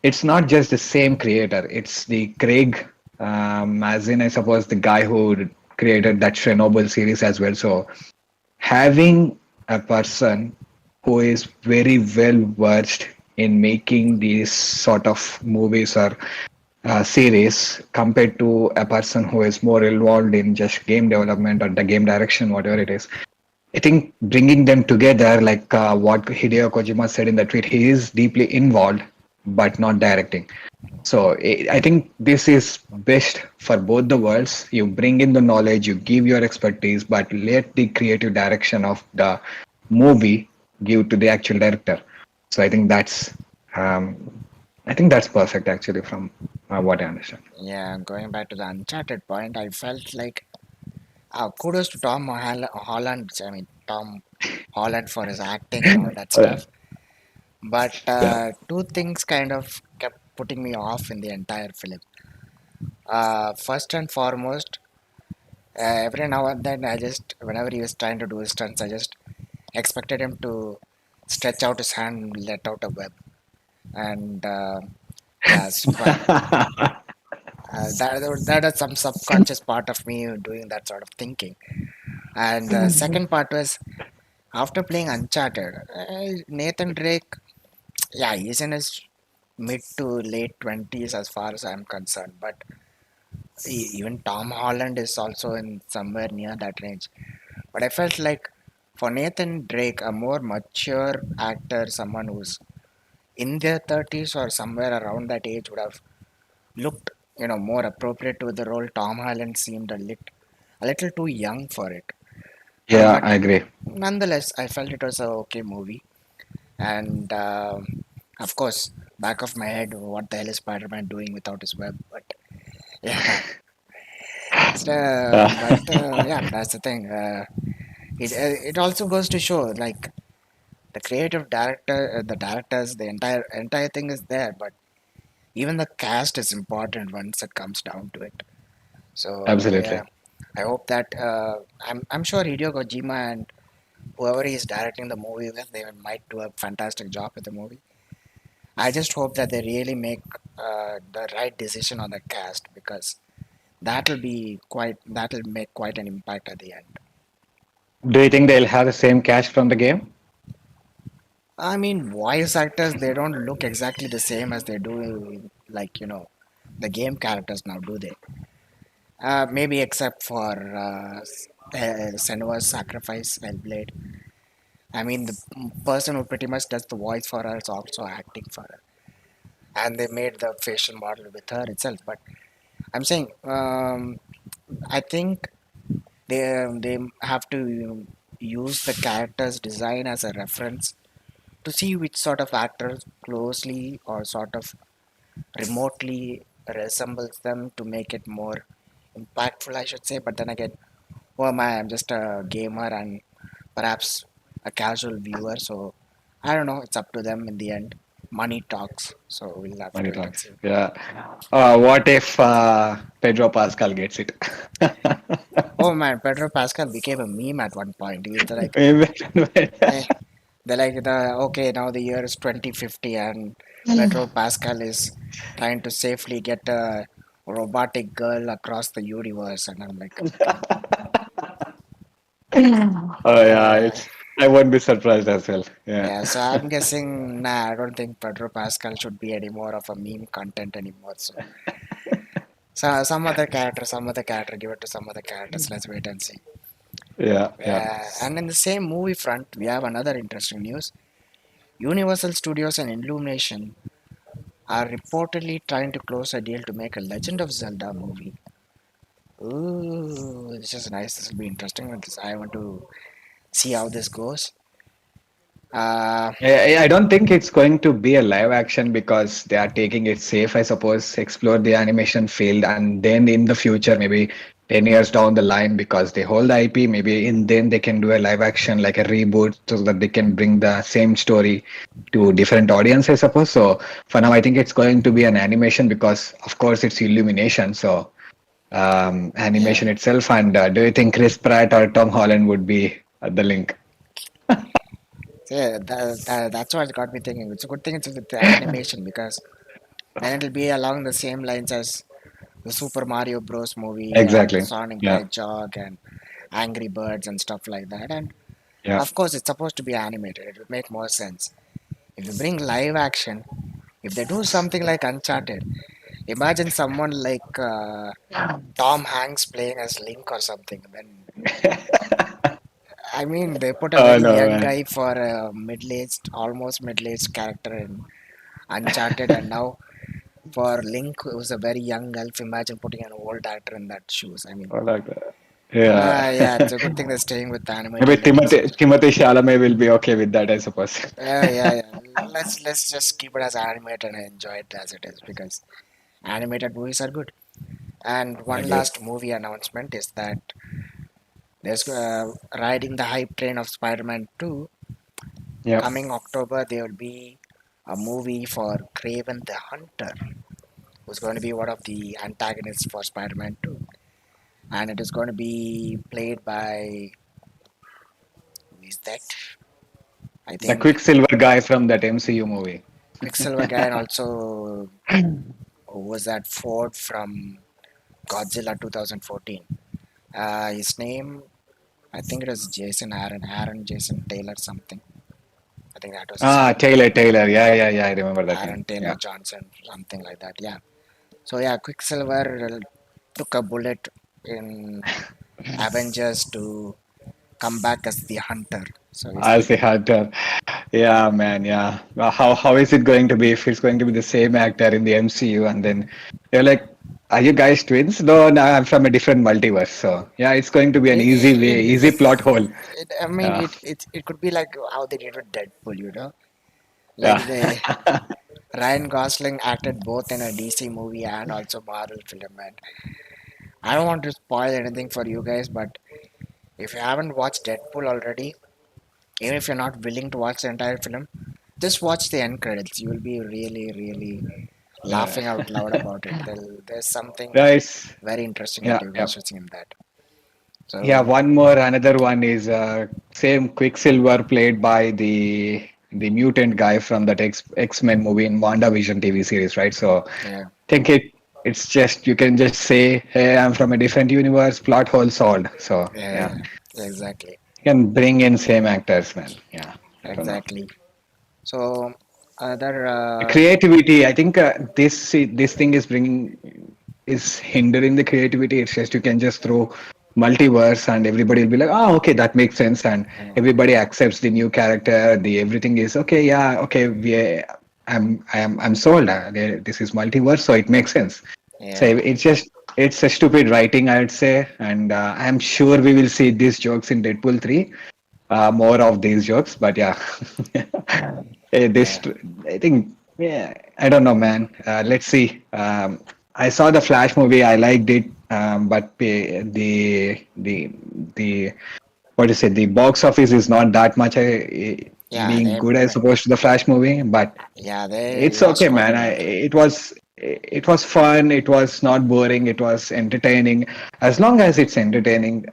it's not just the same creator. It's the Craig Mazin, I suppose, the guy who created that Chernobyl series as well. So having a person who is very well versed in making these sort of movies or series compared to a person who is more involved in just game development or the game direction, whatever it is. I think bringing them together, like what Hideo Kojima said in the tweet, he is deeply involved but not directing. So I think this is best for both the worlds. You bring in the knowledge, you give your expertise, but let the creative direction of the movie give to the actual director. So um, I think that's perfect actually from what I understand. yeah. Going back to the Uncharted point, I felt like kudos to Holland. I mean Tom Holland for his acting and all that Uh, stuff. But two things kind of kept putting me off in the entire film. First and foremost, every now and then whenever he was trying to do his stunts, I just expected him to stretch out his hand and let out a web. And yeah, that is some subconscious part of me doing that sort of thinking. And the second part was after playing Uncharted, Nathan Drake, yeah, he's in his mid to late 20s as far as I'm concerned. But even Tom Holland is also in somewhere near that range. But I felt like for Nathan Drake, a more mature actor, someone who's in their 30s or somewhere around that age would have looked, more appropriate to the role. Tom Holland seemed a little too young for it. Yeah, But I agree. nonetheless, I felt it was a okay movie. And of course, back of my head, what the hell is Spider-Man doing without his web? But yeah, Uh, yeah, that's the thing. It also goes to show like the creative director, the directors, the entire thing is there, but even the cast is important once it comes down to it. So Absolutely. yeah, I hope that I'm sure Hideo Kojima and whoever is directing the movie with, they might do a fantastic job with the movie. I just hope that they really make the right decision on the cast because that'll make quite an impact at the end. Do you think they'll have the same cast from the game? I mean, voice actors they don't look exactly the same as they do like the game characters now, do they? Maybe except for Senua's sacrifice, Hellblade. I mean, the person who pretty much does the voice for her is also acting for her, and they made the facial model with her itself. But I'm saying, I think they have to use the character's design as a reference to see which sort of actors closely or sort of remotely resembles them to make it more impactful, I should say. But then again, who am I? I'm just a gamer and perhaps a casual viewer, so I don't know. It's up to them in the end. Money talks, so we'll have to Money wait and talks. see. Yeah. What if Pedro Pascal gets it? Oh man, Pedro Pascal became a meme at one point. He's like, eh, they're like the okay now the year is 2050 and Pedro Pascal is trying to safely get a robotic girl across the universe, and I'm like, okay, Oh yeah, uh, it's. I won't be surprised as well. Yeah. yeah. So I'm guessing, nah, I don't think Pedro Pascal should be any more of a meme content anymore. So some other character, give it to some other characters. Let's wait and see. Yeah, yeah. And in the same movie front, we have another interesting news. Universal Studios and Illumination are reportedly trying to close a deal to make a Legend of Zelda movie. Ooh, this is nice. This will be interesting. I want to see how this goes. Uh, I don't think it's going to be a live action because they are taking it safe, I suppose, explore the animation field, and then in the future, maybe 10 years down the line, because they hold the IP, maybe in then they can do a live action like a reboot so that they can bring the same story to different audience, I suppose. So for now, I think it's going to be an animation because, of course, it's Illumination. So yeah, animation itself. And do you think Chris Pratt or Tom Holland would be at the link? yeah, that's what got me thinking. It's a good thing it's with the animation because then it'll be along the same lines as the Super Mario Bros. Movie and Exactly. Sonic the Yeah. Hedgehog and Angry Birds and stuff like that. And Yeah. of course, it's supposed to be animated. It would make more sense. If you bring live action, if they do something like Uncharted, imagine someone like Tom Hanks playing as Link or something. Then, I mean, they put a Oh very no, young man. guy for a almost middle-aged character in Uncharted, and now for Link, who's a very young elf, imagine putting an old actor in that shoes. I mean, Oh, like that. Yeah. yeah, it's a good thing they're staying with the Maybe animated levels. Timothy Chalamet will be okay with that, I suppose. Yeah. Let's just keep it as animated and enjoy it as it is because animated movies are good. And I one agree. last movie announcement is that there's riding the hype train of Spider-Man 2 Yep. coming October. There will be. a movie for Kraven the Hunter, who's going to be one of the antagonists for Spider-Man 2, and it is going to be played by, who is that? I The think Quicksilver guy from that MCU movie. Quicksilver guy, and also who was that Ford from Godzilla 2014. His name, I think it was Aaron Jason Taylor something. I think that was his Ah, full name. Taylor. Yeah, yeah, yeah. I remember that name. Aaron Taylor Yeah. Johnson, something like that. Yeah. So yeah, Quicksilver took a bullet in Avengers to come back as the Hunter. So he's As like, the hunter. Yeah, man. Yeah. How is it going to be if it's going to be the same actor in the MCU and then you're like, are you guys twins? No, no, I'm from a different multiverse. So yeah, it's going to be an easy way, easy plot hole. I mean, Yeah. it could be like how they did with Deadpool. Like Yeah. they Ryan Gosling acted both in a DC movie and also Marvel film, and I don't want to spoil anything for you guys, but if you haven't watched Deadpool already, even if you're not willing to watch the entire film, just watch the end credits. You will be really, really Yeah. laughing out loud about it. There's something Guys. very interesting that Yeah. you Yeah. guys will see in that. Yeah, So one more, another one is same Quicksilver played by the mutant guy from that X-Men movie in WandaVision TV series, right? So yeah, think it's just you can just say, hey, I'm from a different universe, plot hole solved. So yeah, yeah, exactly, you can bring in same actors, man. Yeah, I don't know. exactly. So another, Creativity, I think this thing is bringing is hindering the creativity. It's just you can just throw multiverse and everybody will be like, oh, okay, that makes sense, and everybody accepts the new character. The everything is okay. Yeah, okay, I'm sold. This is multiverse, so it makes sense. So yeah, it's a stupid writing, I'd say, and I'm sure we will see these jokes in Deadpool 3, more of these jokes. But yeah, this yeah, I think yeah I don't know, man. Let's see. I saw the Flash movie. I liked it, but the what is it? The box office is not that much yeah. being good as opposed to the Flash movie, but They it's lost okay, quite a man. lot. It was fun. It was not boring. It was entertaining. As long as it's entertaining,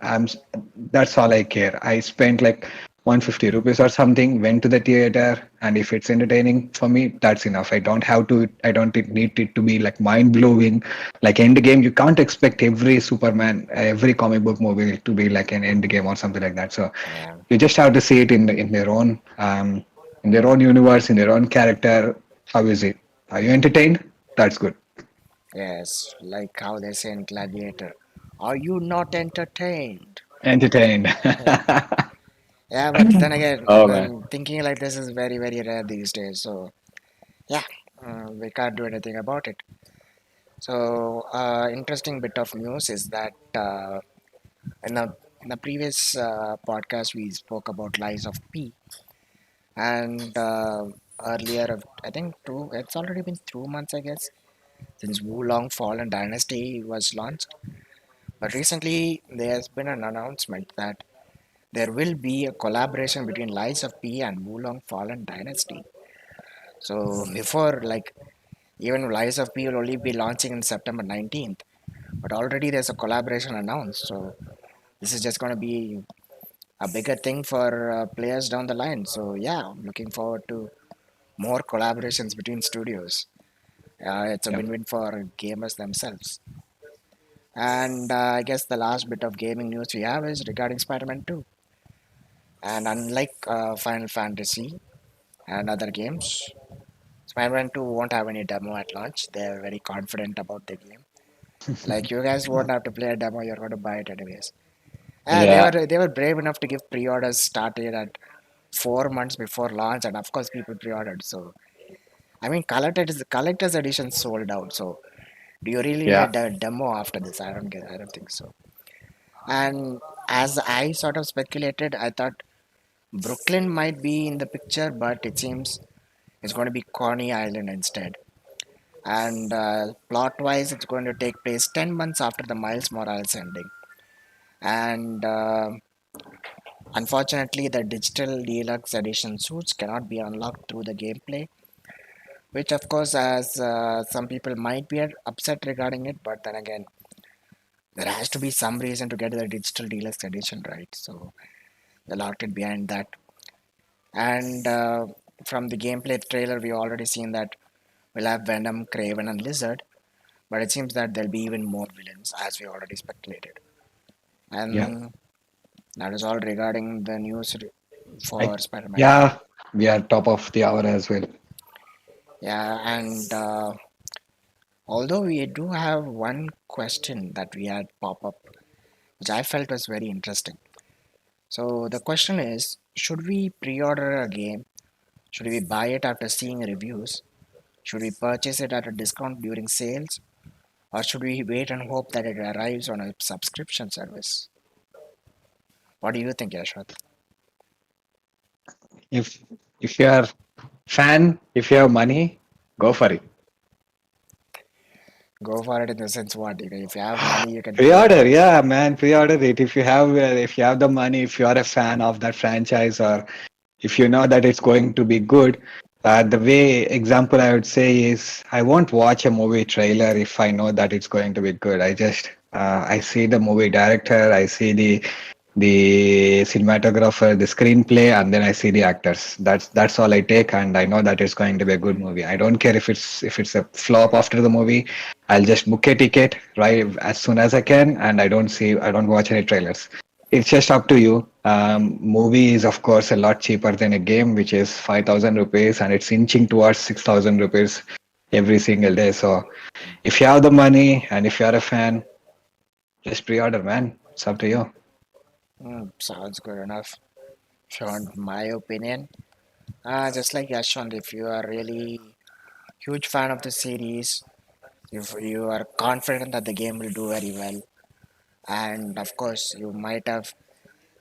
that's all I care. I spent like 150 rupees or something, went to the theater, and if it's entertaining for me, that's enough. I don't need it to be like mind blowing. Like Endgame, you can't expect every Superman, every comic book movie to be like an Endgame or something like that. So Yeah. you just have to see it in their own universe, in their own character. How is it? Are you entertained? That's good. Yes, like how they say in Gladiator. Are you not entertained? Entertained. Yeah, but then again, Oh man. when thinking like this is very, very rare these days. So, yeah, we can't do anything about it. So, interesting bit of news is that in the previous podcast, we spoke about Lies of P. And earlier, I think it's already been 2 months, I guess, since Wulong Fallen Dynasty was launched. But recently, there's been an announcement that there will be a collaboration between Lies of P and Wulong Fallen Dynasty. So before, like, even Lies of P will only be launching in September 19th, but already there's a collaboration announced. So this is just going to be a bigger thing for players down the line. So yeah, I'm looking forward to more collaborations between studios. It's a Yep. win-win for gamers themselves. And I guess the last bit of gaming news we have is regarding Spider-Man 2. And unlike Final Fantasy and other games, Spider-Man 2 won't have any demo at launch. They're very confident about the game. Like you guys won't have to play a demo; you're going to buy it anyways. Yeah. They were brave enough to give pre-orders started at 4 months before launch, and of course people pre-ordered. So I mean, collector's edition sold out. So do you really need a Yeah. demo after this? I don't think so. And as I sort of speculated, I thought Brooklyn might be in the picture, but it seems it's going to be Coney Island instead. And plot wise, it's going to take place 10 months after the Miles Morales ending. And unfortunately, the digital deluxe edition suits cannot be unlocked through the gameplay. which of course, as some people might be upset regarding it, but then again, there has to be some reason to get the digital deluxe edition, right? So they locked it behind that. And from the gameplay trailer, we already seen that we'll have Venom, Kraven, and Lizard, but it seems that there'll be even more villains, as we already speculated. Yeah. And that is all regarding the news I for Spider-Man. yeah, we are top of the hour as well. Yeah, and although we do have one question that we had pop up, which I felt was very interesting. So the question is, should we pre-order a game? Should we buy it after seeing reviews? Should we purchase it at a discount during sales? Or should we wait and hope that it arrives on a subscription service? What do you think, Yashwat? If if you are fan, if you have money, go for it. Go for it in the sense what? If you have money, you can pre-order Pre-order, it. yeah, man, pre-order it. If you have the money, if you are a fan of that franchise, or if you know that it's going to be good, the way example I would say is I won't watch a movie trailer if I know that it's going to be good. I see the movie director, I see the cinematographer, the screenplay, and then I see the actors. That's all I take, and I know that it's going to be a good movie. I don't care if it's a flop after the movie. I'll just book a ticket right as soon as I can, and I don't watch any trailers. It's just up to you. Movie is of course a lot cheaper than a game, which is 5,000 rupees, and it's inching towards 6,000 rupees every single day. So if you have the money and if you're a fan, just pre-order, man. It's up to you. Sounds good enough. If you want my opinion, just like Yashwant, if you are really huge fan of the series, if you are confident that the game will do very well, and of course you might have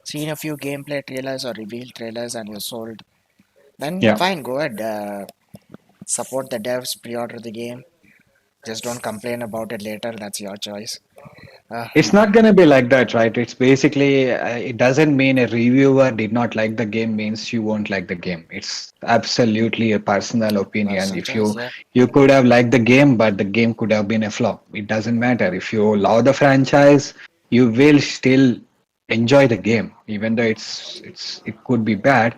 seen a few gameplay trailers or reveal trailers and you're sold, then Yeah. fine, go ahead. Support the devs, pre-order the game. Just don't complain about it later. That's your choice. Uh, It's not going to be like that, right? It's basically, it doesn't mean a reviewer did not like the game means you won't like the game. It's absolutely a personal opinion. Personal If choice, yeah. you could have liked the game, but the game could have been a flop. It doesn't matter. If you love the franchise, you will still enjoy the game, even though it could be bad.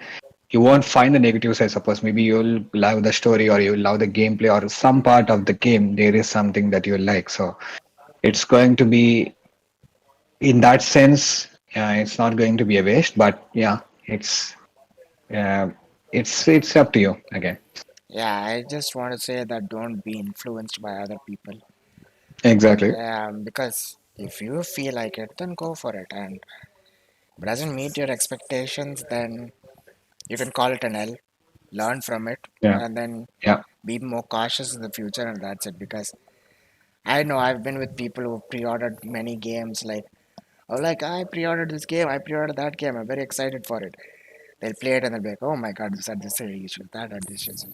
You won't find the negatives, I suppose. Maybe you'll love the story or you'll love the gameplay or some part of the game. There is something that you like. So it's going to be in that sense, it's not going to be a waste, but yeah, uh, it's up to you again. Yeah, I just want to say that don't be influenced by other people. Exactly. Because if you feel like it, then go for it. And if it doesn't meet your expectations, then you can call it an L, learn from it, Yeah. and then Yeah. be more cautious in the future. And that's it. Because I know I've been with people who pre-ordered many games. Like I pre-ordered this game, I pre-ordered that game. I'm very excited for it. They'll play it and they'll be like, "Oh my God, this had this issue, that had this issue."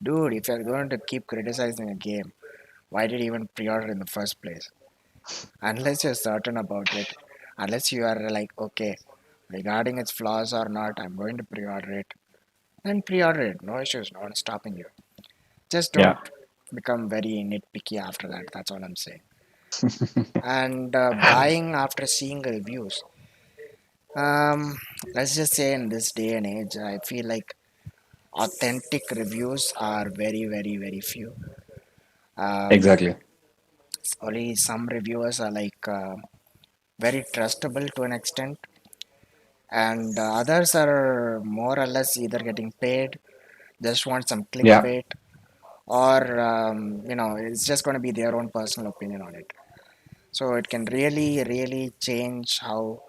Dude, if you're going to keep criticizing a game, why did you even pre-order in the first place? Unless you're certain about it, unless you are like, okay, regarding its flaws or not, I'm going to pre-order it. Then pre-order it. No issues. No one's stopping you. Just Yeah. don't become very nitpicky after that. That's all I'm saying. And buying after seeing reviews. Um, let's just say in this day and age, I feel like authentic reviews are very, very, very few. Um, Exactly. only some reviewers are very trustable to an extent, and others are more or less either getting paid, just want some Yeah. clickbait, or it's just going to be their own personal opinion on it. So it can really, really change how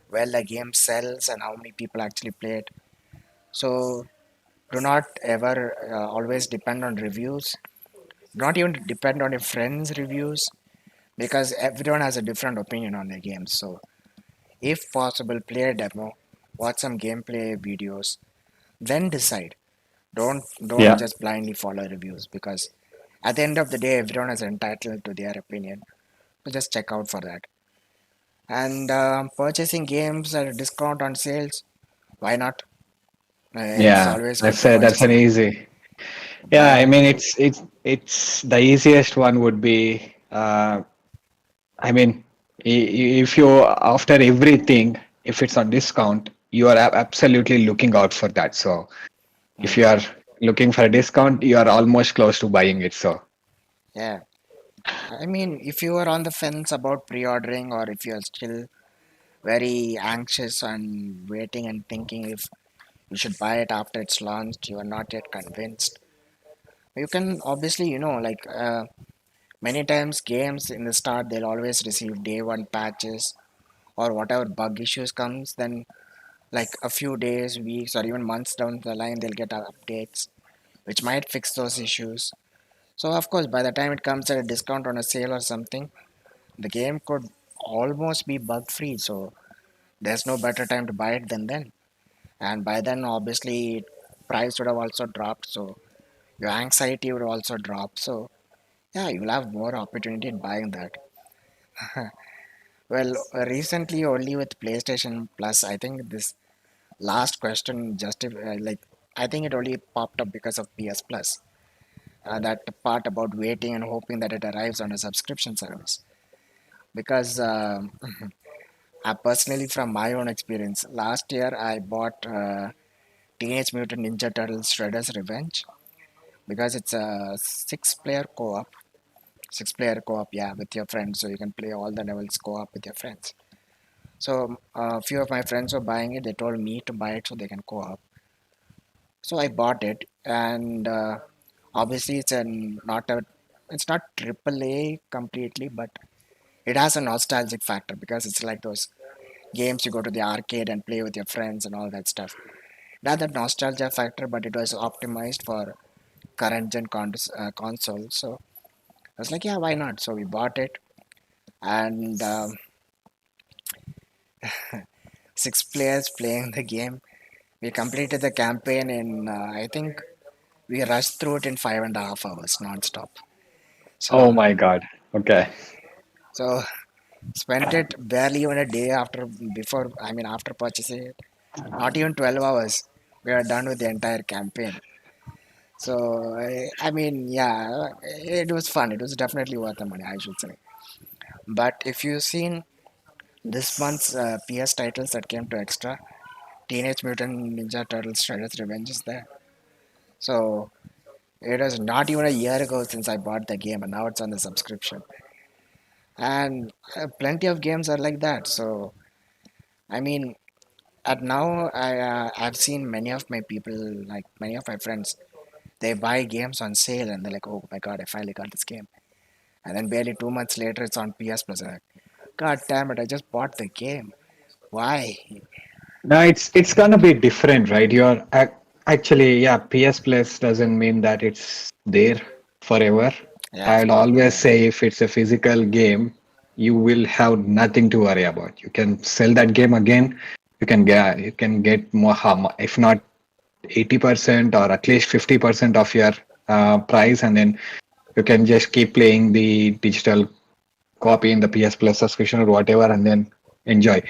well a game sells and how many people actually play it. So do not ever always depend on reviews. Do not even depend on your friends' reviews because everyone has a different opinion on their games. So if possible, play a demo, watch some gameplay videos, then decide. Don't Yeah. just blindly follow reviews because at the end of the day, everyone is entitled to their opinion. So just check out for that. And purchasing games at a discount on sales, why not? It's Yeah. always good That's to a, that's purchase an a game. easy. Yeah, I But mean it's the easiest one would be I mean if you after everything, if it's on discount, you are absolutely looking out for that. So if you mm, are looking for a discount, you are almost close to buying it. So yeah, I mean, if you are on the fence about pre-ordering, or if you are still very anxious and waiting and thinking if you should buy it after it's launched, you are not yet convinced. You can obviously, many times games in the start they'll always receive day one patches or whatever bug issues comes. Then, like a few days, weeks, or even months down the line, they'll get updates which might fix those issues. So, of course, by the time it comes at a discount on a sale or something, the game could almost be bug free. So, there's no better time to buy it than then. And by then, obviously, price would have also dropped. So, your anxiety would also drop. So, yeah, you'll have more opportunity in buying that. Well, recently, only with PlayStation Plus, I think this last question like, I think it only popped up because of PS Plus. That part about waiting and hoping that it arrives on a subscription service. Because I personally, from my own experience, last year I bought Teenage Mutant Ninja Turtles Shredder's Revenge because it's a six player co-op, yeah, with your friends, so you can play all the levels co-op with your friends. So a few of my friends were buying it. They told me to buy it so they can co-op. So I bought it, and obviously it's not triple A completely, but it has a nostalgic factor because it's like those games you go to the arcade and play with your friends and all that stuff. It had that nostalgia factor, but it was optimized for current gen console. So I was like, yeah, why not? So we bought it, and 6 players playing the game. We completed the campaign in, I think we rushed through it in 5.5 hours non-stop. oh So, my God. Okay. so spent it barely even a day after purchasing it. Not even 12 hours. We are done with the entire campaign. So, I mean, yeah, it was fun. It was definitely worth the money, I should say. But if you've seen this month's PS titles that came to extra, Teenage Mutant Ninja Turtles Shredder's Revenge is there. So, it was not even a year ago since I bought the game, and now it's on the subscription. And plenty of games are like that. So, I mean, at now, I've seen many of my people, like many of my friends, they buy games on sale and they're like, oh my god, I finally got this game. And then barely 2 months later, it's on PS Plus. I'm like, god damn it, I just bought the game. Why? No, it's gonna be different, right? Actually, yeah, PS Plus doesn't mean that it's there forever. Yeah, of I'd course. always Yeah. say if it's a physical game, you will have nothing to worry about. You can sell that game again. You can get more, if not 80% or at least 50% of your price, and then you can just keep playing the digital copy in the PS Plus subscription or whatever, and then enjoy.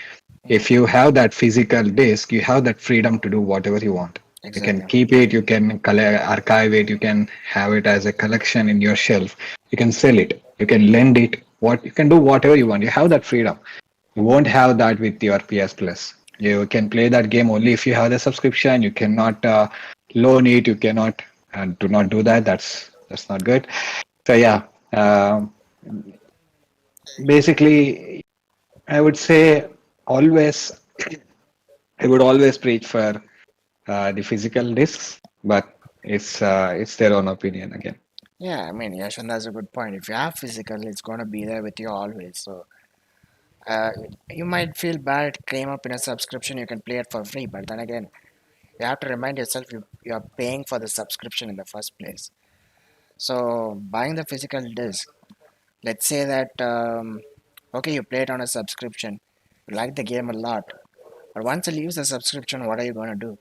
If you have that physical disc, you have that freedom to do whatever you want. You can Exactly. keep it, you can archive it, you can have it as a collection in your shelf. You can sell it, you can lend it. What you can do whatever you want. You have that freedom. You won't have that with your PS Plus. You can play that game only if you have the subscription. You cannot loan it. You cannot do not do that. That's not good. So yeah, basically, I would say always I would always preach for the physical discs, but it's their own opinion again. Yeah, I mean, Yashwant, that's a good point. If you have physical, it's going to be there with you always. So, uh, you might feel bad it came up in a subscription, you can play it for free. But then again, you have to remind yourself you are paying for the subscription in the first place. So, buying the physical disc, let's say that, okay, you play it on a subscription, you like the game a lot. But once it leaves the subscription, what are you going to do?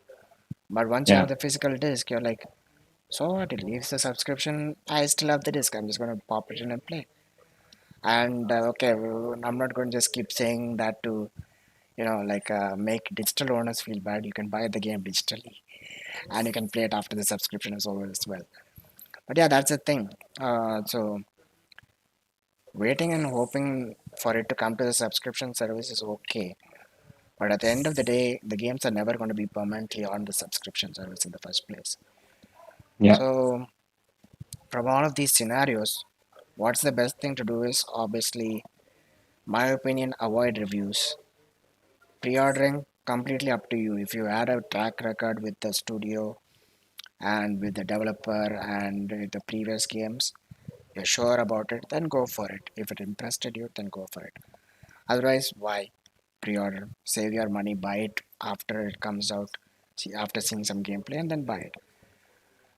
But once you Yeah. have the physical disc, you're like, so what? It leaves the subscription. I still have the disc. I'm just going to pop it in and play. And okay, I'm not going to just keep saying that to, like make digital owners feel bad. You can buy the game digitally and you can play it after the subscription is over as well. But yeah, that's the thing. So waiting and hoping for it to come to the subscription service is okay. But at the end of the day, the games are never going to be permanently on the subscription service in the first place. Yeah, So from all of these scenarios, what's the best thing to do is obviously, my opinion, avoid reviews. Pre-ordering completely up to you. If you had a track record with the studio and with the developer and the previous games, you're sure about it, then go for it. If it interested you, then go for it. Otherwise, why pre-order? Save your money, buy it after it comes out, see after seeing some gameplay, and then buy it.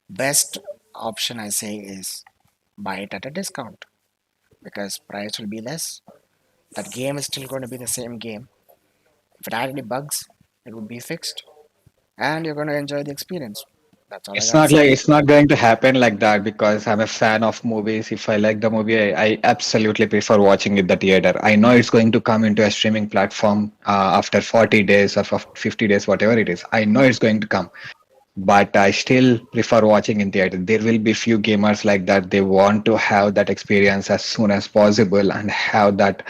Best option I say is buy it at a discount because price will be less. That game is still going to be the same game. If it had any bugs, it would be fixed, and you're going to enjoy the experience. That's all I gotta say. it's not going to happen like that because I'm a fan of movies. If I like the movie, I absolutely prefer watching it the theater. I know it's going to come into a streaming platform after 40 days or 50 days, whatever it is. I know it's going to come, but I still prefer watching in theater. There will be few gamers like that. They want to have that experience as soon as possible and have that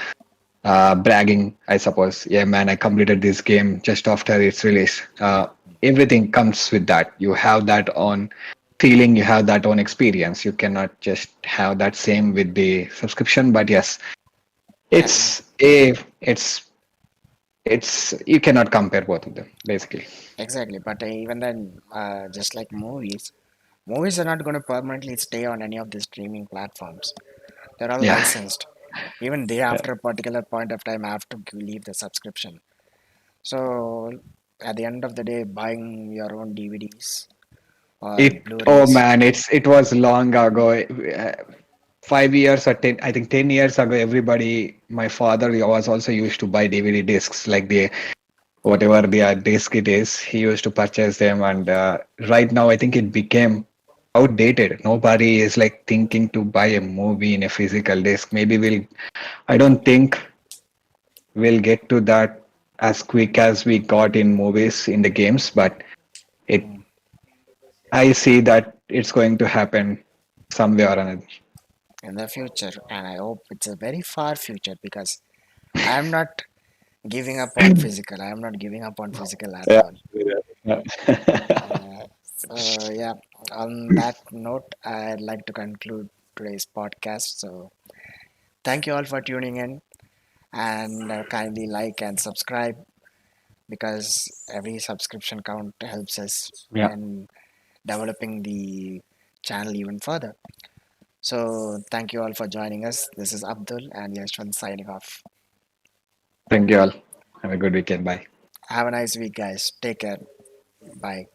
bragging, I suppose. Yeah, man, I completed this game just after its release. Everything comes with that. You have that on feeling, you have that on experience. You cannot just have that same with the subscription. But yes, Yeah, it's you cannot compare both of them basically. exactly. But even then, just like movies are not going to permanently stay on any of the streaming platforms. They're all Yeah. licensed. Even they, after a particular point of time, have to leave the subscription. So at the end of the day, buying your own DVDs or Oh Blu-rays, man, it was long ago. 5 years or 10, I think 10 years ago, everybody, my father was also used to buy DVD discs, like the whatever the disc it is, he used to purchase them. And right now, I think it became outdated. Nobody is like thinking to buy a movie in a physical disc. I don't think we'll get to that as quick as we got in movies in the games, but it, mm, I see that it's going to happen somewhere or another. in the future, and I hope it's a very far future because I am not giving up on physical. I am not giving up on physical at Yeah. all. Yeah. So yeah, on that note, I'd like to conclude today's podcast. So thank you all for tuning in and kindly like and subscribe because every subscription count helps us Yeah. in developing the channel even further. So thank you all for joining us. This is Abdul and Yeshwanth signing off. Thank you all. Have a good weekend. Bye. Have a nice week, guys. Take care. Bye.